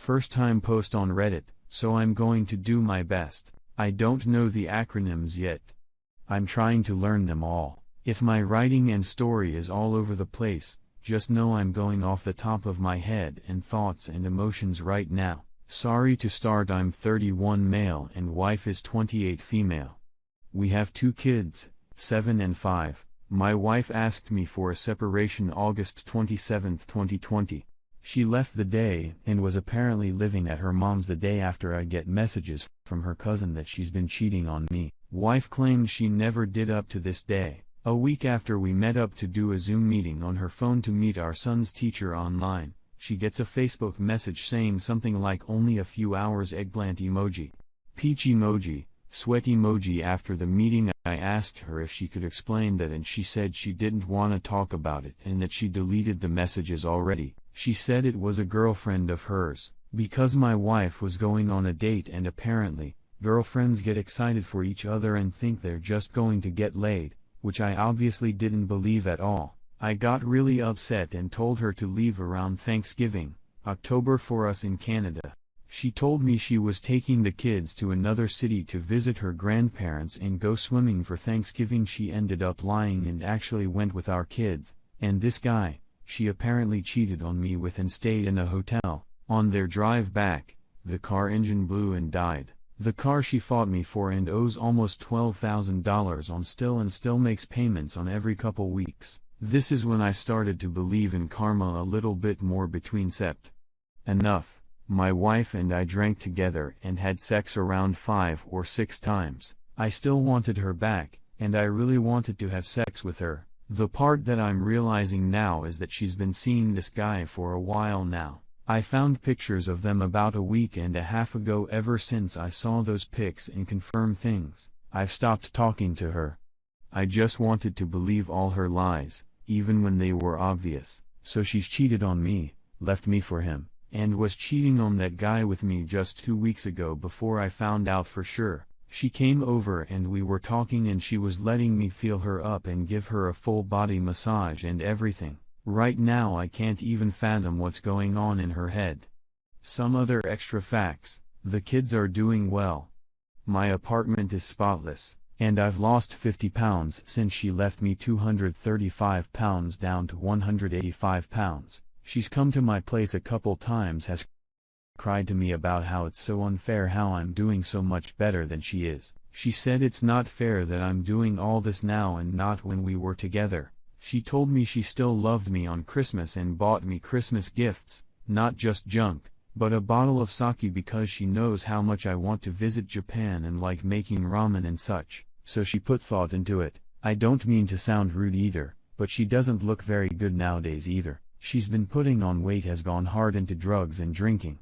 first time post on Reddit, so I'm going to do my best. I don't know the acronyms yet. I'm trying to learn them all. If my writing and story is all over the place, just know I'm going off the top of my head and thoughts and emotions right now. Sorry to start. I'm 31 male and wife is 28 female. We have 2 kids, 7 and 5. My wife asked me for a separation August 27, 2020. She left the day and was apparently living at her mom's the day after I get messages from her cousin that she's been cheating on me. Wife claimed she never did up to this day. A week after we met up to do a Zoom meeting on her phone to meet our son's teacher online, she gets a Facebook message saying something like only a few hours eggplant emoji, peach emoji, sweat emoji. After the meeting I asked her if she could explain that and she said she didn't want to talk about it and that she deleted the messages already. She said it was a girlfriend of hers, because my wife was going on a date and apparently, girlfriends get excited for each other and think they're just going to get laid, which I obviously didn't believe at all. I got really upset and told her to leave around Thanksgiving, October for us in Canada. She told me she was taking the kids to another city to visit her grandparents and go swimming for Thanksgiving. She ended up lying and actually went with our kids, and this guy, she apparently cheated on me with and stayed in a hotel. On their drive back, the car engine blew and died. The car she fought me for and owes almost $12,000 on still makes payments on every couple weeks. This is when I started to believe in karma a little bit more. Between sept. Enough. My wife and I drank together and had sex around 5 or 6 times. I still wanted her back, and I really wanted to have sex with her. The part that I'm realizing now is that she's been seeing this guy for a while now. I found pictures of them about a week and a half ago. Ever since I saw those pics and confirmed things, I've stopped talking to her. I just wanted to believe all her lies, even when they were obvious. So she's cheated on me, left me for him, and was cheating on that guy with me just 2 weeks ago before I found out for sure. She came over and we were talking and she was letting me feel her up and give her a full body massage and everything. Right now I can't even fathom what's going on in her head. Some other extra facts: the kids are doing well. My apartment is spotless, and I've lost 50 pounds since she left me. 235 pounds down to 185 pounds. She's come to my place a couple times, has cried to me about how it's so unfair how I'm doing so much better than she is. She said it's not fair that I'm doing all this now and not when we were together. She told me she still loved me on Christmas and bought me Christmas gifts, not just junk, but a bottle of sake because she knows how much I want to visit Japan and like making ramen and such, so she put thought into it. I don't mean to sound rude either, but she doesn't look very good nowadays either. She's been putting on weight, has gone hard into drugs and drinking.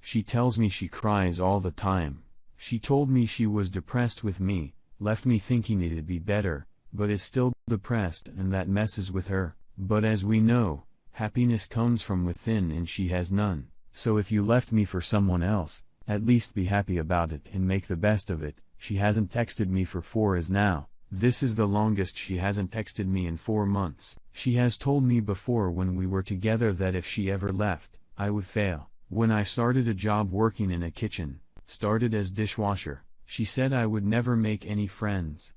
She tells me she cries all the time. She told me she was depressed with me, left me thinking it'd be better, but is still depressed and that messes with her. But as we know, happiness comes from within and she has none. So if you left me for someone else, at least be happy about it and make the best of it. She hasn't texted me for 4 years now. This is the longest she hasn't texted me in 4 months. She has told me before when we were together that if she ever left, I would fail. When I started a job working in a kitchen, started as dishwasher, she said I would never make any friends.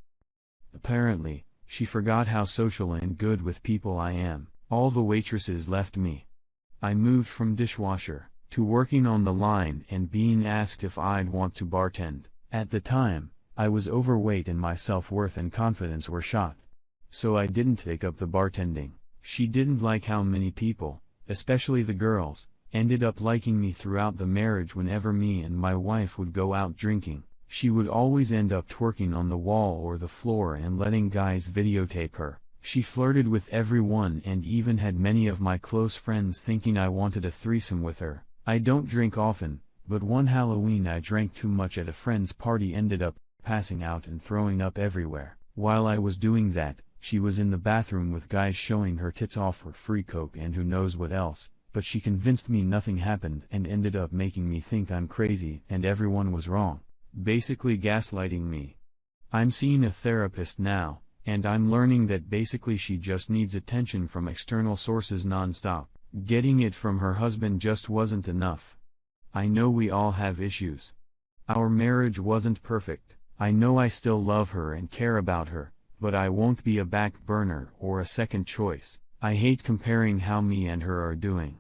Apparently, she forgot how social and good with people I am. All the waitresses left me. I moved from dishwasher to working on the line and being asked if I'd want to bartend. At the time, I was overweight and my self-worth and confidence were shot. So I didn't take up the bartending. She didn't like how many people, especially the girls, ended up liking me throughout the marriage. Whenever me and my wife would go out drinking, she would always end up twerking on the wall or the floor and letting guys videotape her. She flirted with everyone and even had many of my close friends thinking I wanted a threesome with her. I don't drink often, but one Halloween I drank too much at a friend's party, ended up passing out and throwing up everywhere. While I was doing that, she was in the bathroom with guys showing her tits off for free coke and who knows what else, but she convinced me nothing happened and ended up making me think I'm crazy and everyone was wrong. Basically gaslighting me. I'm seeing a therapist now, and I'm learning that basically she just needs attention from external sources non-stop. Getting it from her husband just wasn't enough. I know we all have issues. Our marriage wasn't perfect. I know I still love her and care about her, but I won't be a back burner or a second choice. I hate comparing how me and her are doing.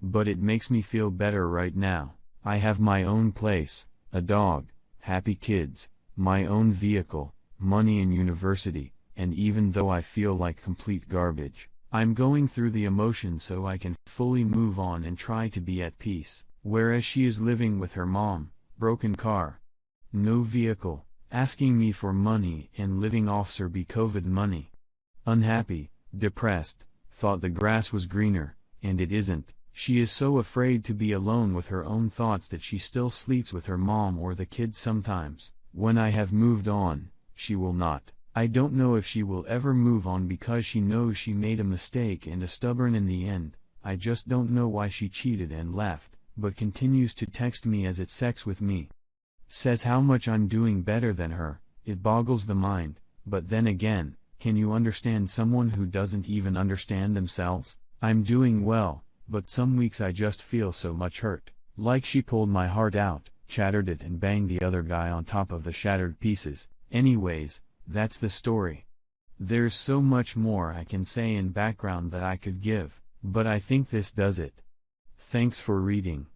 But it makes me feel better right now. I have my own place, a dog, happy kids, my own vehicle, money and university, and even though I feel like complete garbage, I'm going through the emotions so I can fully move on and try to be at peace. Whereas she is living with her mom, broken car, no vehicle, asking me for money and living off Serbi COVID money. Unhappy, depressed, thought the grass was greener, and it isn't. She is so afraid to be alone with her own thoughts that she still sleeps with her mom or the kids sometimes. When I have moved on, she will not. I don't know if she will ever move on because she knows she made a mistake and is stubborn in the end. I just don't know why she cheated and left, but continues to text me as it's sex with me. Says how much I'm doing better than her. It boggles the mind, but then again, can you understand someone who doesn't even understand themselves? I'm doing well, but some weeks I just feel so much hurt. Like she pulled my heart out, shattered it and banged the other guy on top of the shattered pieces. Anyways, that's the story. There's so much more I can say in background that I could give, but I think this does it. Thanks for reading.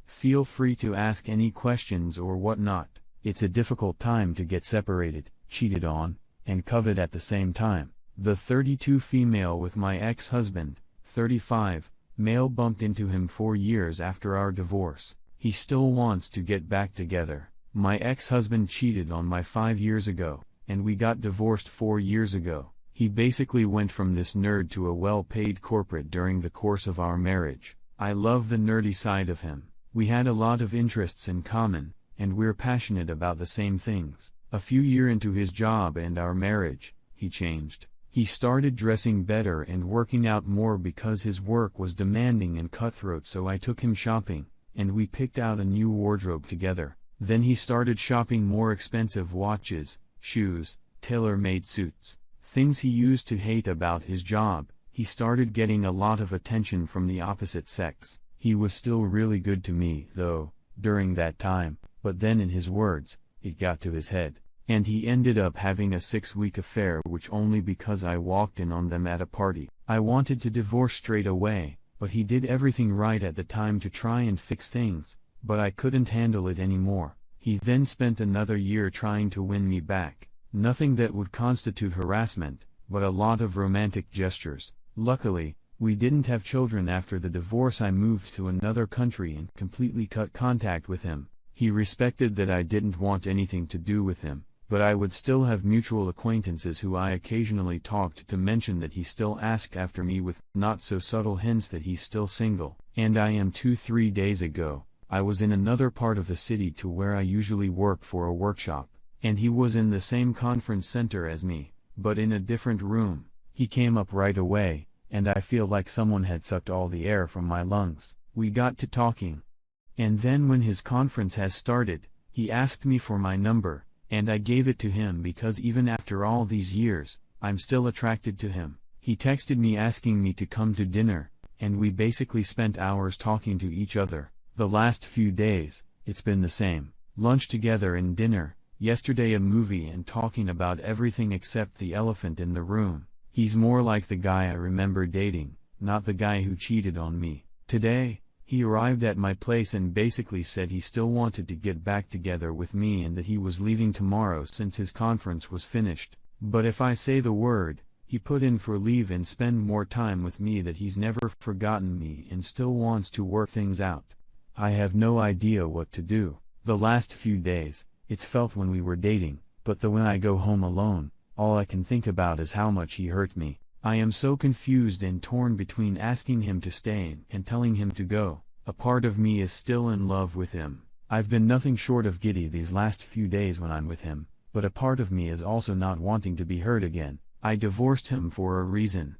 Feel free to ask any questions or whatnot. It's a difficult time to get separated, cheated on, and coveted at the same time. The 32 female with my ex-husband, 35, male bumped into him 4 years after our divorce. He still wants to get back together. My ex-husband cheated on my 5 years ago, and we got divorced 4 years ago. He basically went from this nerd to a well-paid corporate during the course of our marriage. I love the nerdy side of him. We had a lot of interests in common, and we're passionate about the same things. A few years into his job and our marriage, he changed. He started dressing better and working out more because his work was demanding and cutthroat, so I took him shopping, and we picked out a new wardrobe together. Then he started shopping more expensive watches, shoes, tailor-made suits, things he used to hate about his job. He started getting a lot of attention from the opposite sex. He was still really good to me, though, during that time, but then in his words, it got to his head, and he ended up having a 6-week affair, which only because I walked in on them at a party. I wanted to divorce straight away, but he did everything right at the time to try and fix things, but I couldn't handle it anymore. He then spent another year trying to win me back. Nothing that would constitute harassment, but a lot of romantic gestures. Luckily, we didn't have children after the divorce. I moved to another country and completely cut contact with him. He respected that I didn't want anything to do with him, but I would still have mutual acquaintances who I occasionally talked to mention that he still asked after me with not so subtle hints that he's still single. And I am 2-3 days ago, I was in another part of the city to where I usually work for a workshop, and he was in the same conference center as me, but in a different room. He came up right away, and I feel like someone had sucked all the air from my lungs. We got to talking. And then when his conference has started, he asked me for my number, and I gave it to him because even after all these years, I'm still attracted to him. He texted me asking me to come to dinner, and we basically spent hours talking to each other. The last few days, it's been the same. Lunch together and dinner, yesterday a movie, and talking about everything except the elephant in the room. He's more like the guy I remember dating, not the guy who cheated on me. Today, he arrived at my place and basically said he still wanted to get back together with me and that he was leaving tomorrow since his conference was finished. But if I say the word, he put in for leave and spend more time with me, that he's never forgotten me and still wants to work things out. I have no idea what to do. The last few days, it's felt when we were dating, but when I go home alone, all I can think about is how much he hurt me. I am so confused and torn between asking him to stay and telling him to go. A part of me is still in love with him. I've been nothing short of giddy these last few days when I'm with him, but a part of me is also not wanting to be hurt again. I divorced him for a reason.